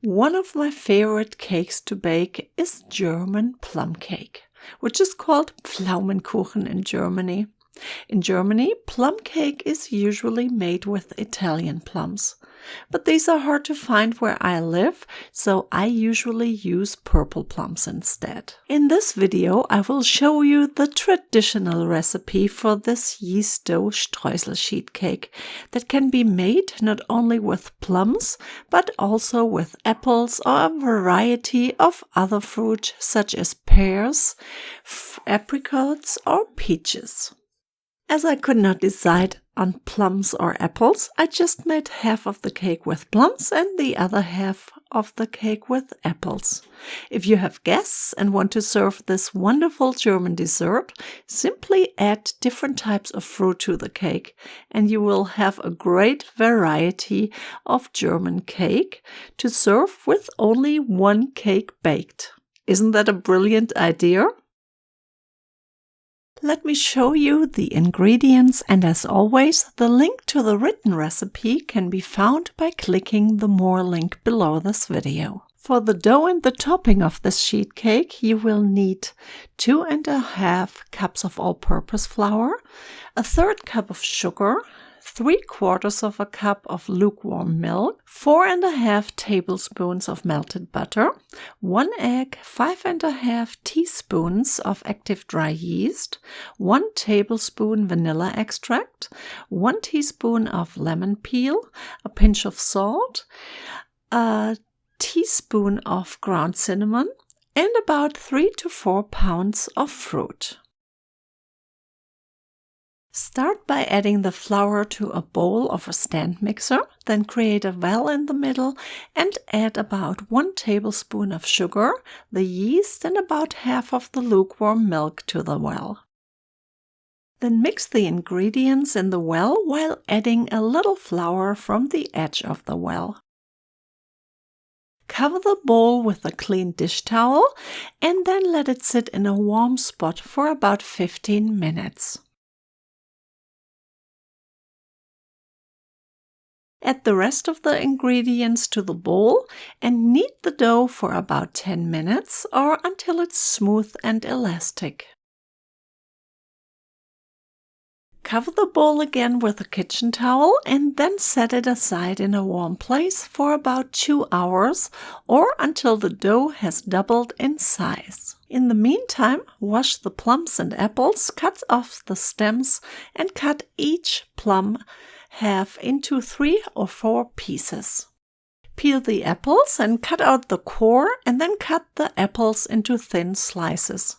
One of my favorite cakes to bake is German plum cake, which is called Pflaumenkuchen in Germany. In Germany, plum cake is usually made with Italian plums, but these are hard to find where I live, so I usually use purple plums instead. In this video, I will show you the traditional recipe for this yeast dough streusel sheet cake that can be made not only with plums, but also with apples or a variety of other fruit such as pears, apricots or peaches. As I could not decide on plums or apples, I just made half of the cake with plums and the other half of the cake with apples. If you have guests and want to serve this wonderful German dessert, simply add different types of fruit to the cake and you will have a great variety of German cake to serve with only one cake baked. Isn't that a brilliant idea? Let me show you the ingredients, and as always, the link to the written recipe can be found by clicking the More link below this video. For the dough and the topping of this sheet cake, you will need 2½ cups of all-purpose flour, 1/3 cup of sugar, 3/4 cup of lukewarm milk, 4½ tablespoons of melted butter, 1 egg, 5½ teaspoons of active dry yeast, 1 tablespoon vanilla extract, 1 teaspoon of lemon peel, a pinch of salt, a teaspoon of ground cinnamon, and about 3 to 4 pounds of fruit. Start by adding the flour to a bowl of a stand mixer, then create a well in the middle and add about 1 tablespoon of sugar, the yeast and about half of the lukewarm milk to the well. Then mix the ingredients in the well while adding a little flour from the edge of the well. Cover the bowl with a clean dish towel and then let it sit in a warm spot for about 15 minutes. Add the rest of the ingredients to the bowl and knead the dough for about 10 minutes or until it's smooth and elastic. Cover the bowl again with a kitchen towel and then set it aside in a warm place for about 2 hours or until the dough has doubled in size. In the meantime, wash the plums and apples, cut off the stems and cut each plum half into 3 or 4 pieces. Peel the apples and cut out the core and then cut the apples into thin slices.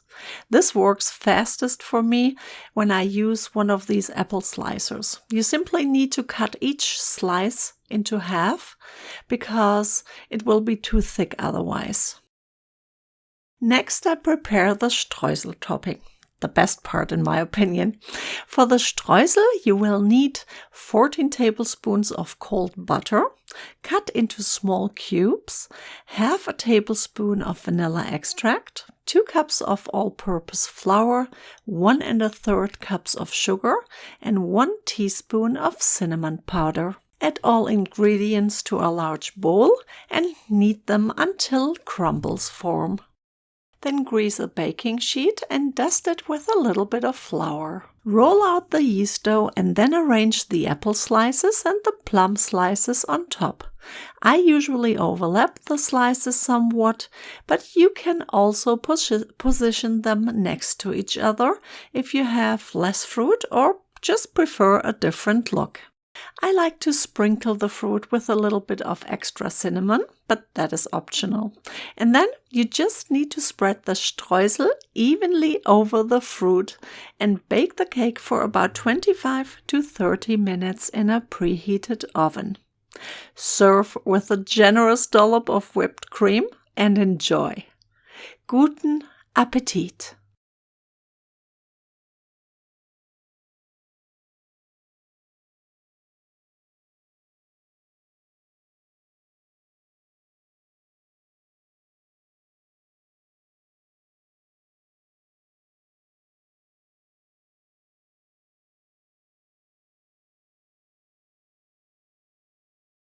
This works fastest for me when I use one of these apple slicers. You simply need to cut each slice into half because it will be too thick otherwise. Next, I prepare the Streusel topping. The best part in my opinion. For the streusel, you will need 14 tablespoons of cold butter, cut into small cubes, half a tablespoon of vanilla extract, 2 cups of all-purpose flour, 1 1/3 cups of sugar, and 1 teaspoon of cinnamon powder. Add all ingredients to a large bowl and knead them until crumbles form. Then grease a baking sheet and dust it with a little bit of flour. Roll out the yeast dough and then arrange the apple slices and the plum slices on top. I usually overlap the slices somewhat, but you can also position them next to each other if you have less fruit or just prefer a different look. I like to sprinkle the fruit with a little bit of extra cinnamon, but that is optional. And then you just need to spread the streusel evenly over the fruit and bake the cake for about 25 to 30 minutes in a preheated oven. Serve with a generous dollop of whipped cream and enjoy. Guten Appetit!